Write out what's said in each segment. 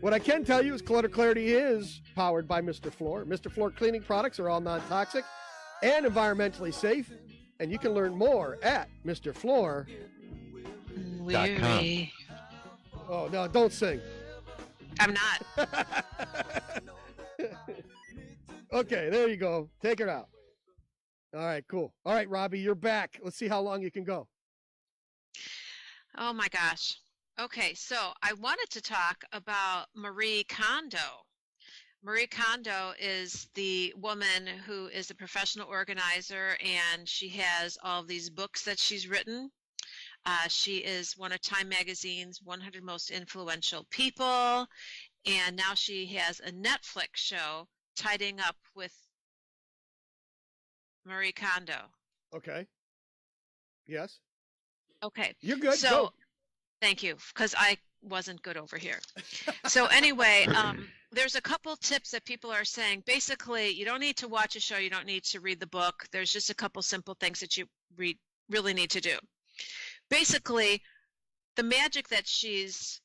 What I can tell you is Clutter Clarity is powered by Mr. Floor. Mr. Floor cleaning products are all non-toxic and environmentally safe. And you can learn more at MrFloor.com. Oh, no, don't sing. I'm not. Okay, there you go. Take her out. All right, cool. All right, Robbie, you're back. Let's see how long you can go. Oh, my gosh. Okay, so I wanted to talk about Marie Kondo. Marie Kondo is the woman who is a professional organizer, and she has all these books that she's written. She is one of Time Magazine's 100 Most Influential People, and now she has a Netflix show tidying up with Marie Kondo. Okay. Yes. Okay. You're good. So, go. Thank you, because I wasn't good over here. So anyway, there's a couple tips that people are saying. Basically, you don't need to watch a show. You don't need to read the book. There's just a couple simple things that you really need to do. Basically, the magic that she's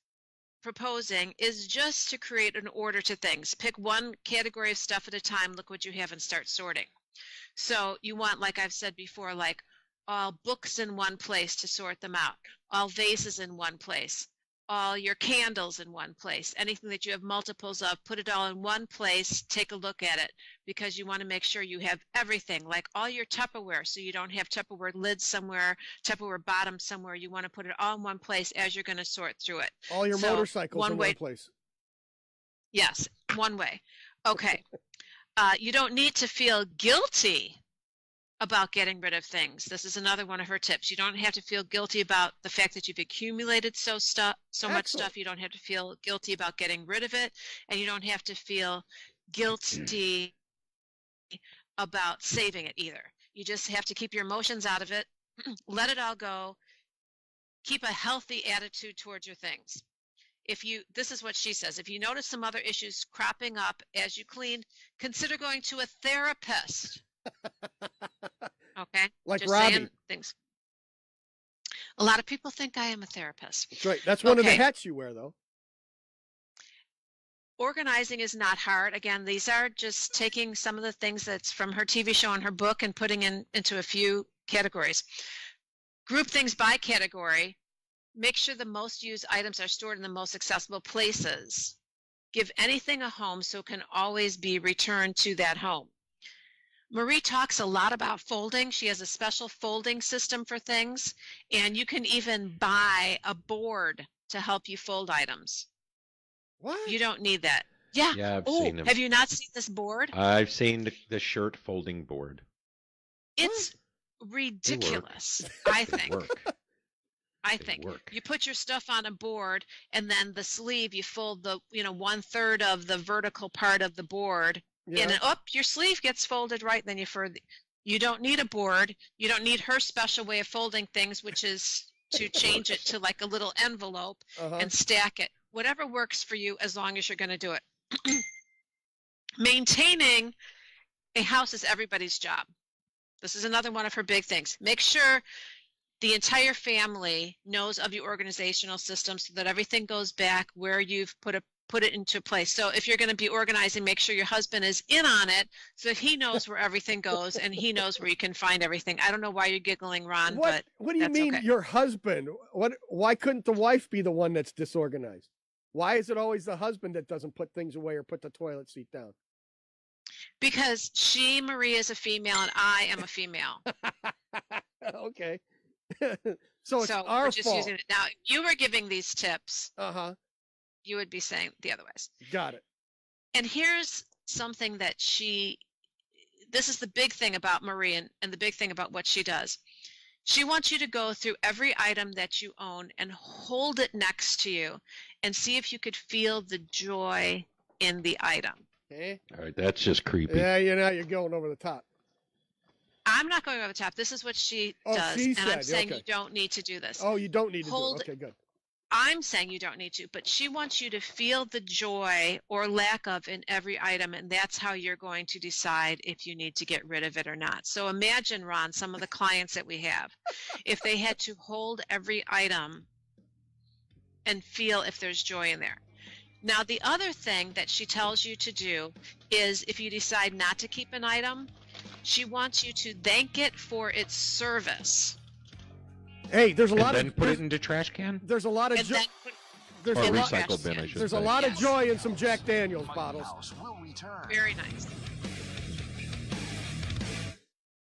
proposing is just to create an order to things. Pick one category of stuff at a time, look what you have, and start sorting. So you want, like I've said before, like all books in one place to sort them out, all vases in one place, all your candles in one place, anything that you have multiples of, put it all in one place, take a look at it, because you want to make sure you have everything, like all your Tupperware, so you don't have Tupperware lids somewhere, Tupperware bottom somewhere. You want to put it all in one place as you're going to sort through it. All your motorcycles in one place. Yes, one way. Okay. You don't need to feel guilty about getting rid of things. This is another one of her tips. You don't have to feel guilty about the fact that you've accumulated so much stuff. You don't have to feel guilty about getting rid of it, and you don't have to feel guilty about saving it either. You just have to keep your emotions out of it, let it all go, keep a healthy attitude towards your things. This is what she says, if you notice some other issues cropping up as you clean, consider going to a therapist. Okay. Like just Robbie. saying things. A lot of people think I am a therapist. That's right. That's one of the hats you wear, though. Organizing is not hard. Again, these are just taking some of the things that's from her TV show and her book and putting into a few categories. Group things by category. Make sure the most used items are stored in the most accessible places. Give anything a home so it can always be returned to that home. Marie talks a lot about folding. She has a special folding system for things, and you can even buy a board to help you fold items. What? You don't need that. Yeah. Yeah, I've seen them. Have you not seen this board? I've seen the shirt folding board. It's ridiculous, I think. I think you put your stuff on a board, and then the sleeve, you fold the 1/3 of the vertical part of the board. Yeah. And your sleeve gets folded right. Then you don't need a board. You don't need her special way of folding things, which is to change it to like a little envelope and stack it. Whatever works for you, as long as you're going to do it. Maintaining a house is everybody's job. This is another one of her big things. Make sure the entire family knows of your organizational system so that everything goes back where you've put it into place. So if you're going to be organizing, make sure your husband is in on it so that he knows where everything goes and he knows where you can find everything. I don't know why you're giggling, Ron, but what do you mean your husband? Why couldn't the wife be the one that's disorganized? Why is it always the husband that doesn't put things away or put the toilet seat down? Because Marie, is a female and I am a female. Okay. So it's our we're just fault. Using it. Now, you were giving these tips. You would be saying the other ways. Got it. And here's something that this is the big thing about Marie and the big thing about what she does. She wants you to go through every item that you own and hold it next to you and see if you could feel the joy in the item. Okay. All right, that's just creepy. Yeah, you're going over the top. I'm not going over the top. This is what she does. I'm saying you don't need to do this. Oh, you don't need to do it. Okay, good. I'm saying you don't need to, but she wants you to feel the joy or lack of in every item, and that's how you're going to decide if you need to get rid of it or not. So imagine, Ron, some of the clients that we have, if they had to hold every item and feel if there's joy in there. Now, the other thing that she tells you to do is if you decide not to keep an item, she wants you to thank it for its service. Hey, there's a And lot then of put it into trash can? there's a lot of And jo- then put there's Or a lot recycle bin, I should there's a say. lot of Yes. joy in some Jack Daniels bottles. House will return. very nice.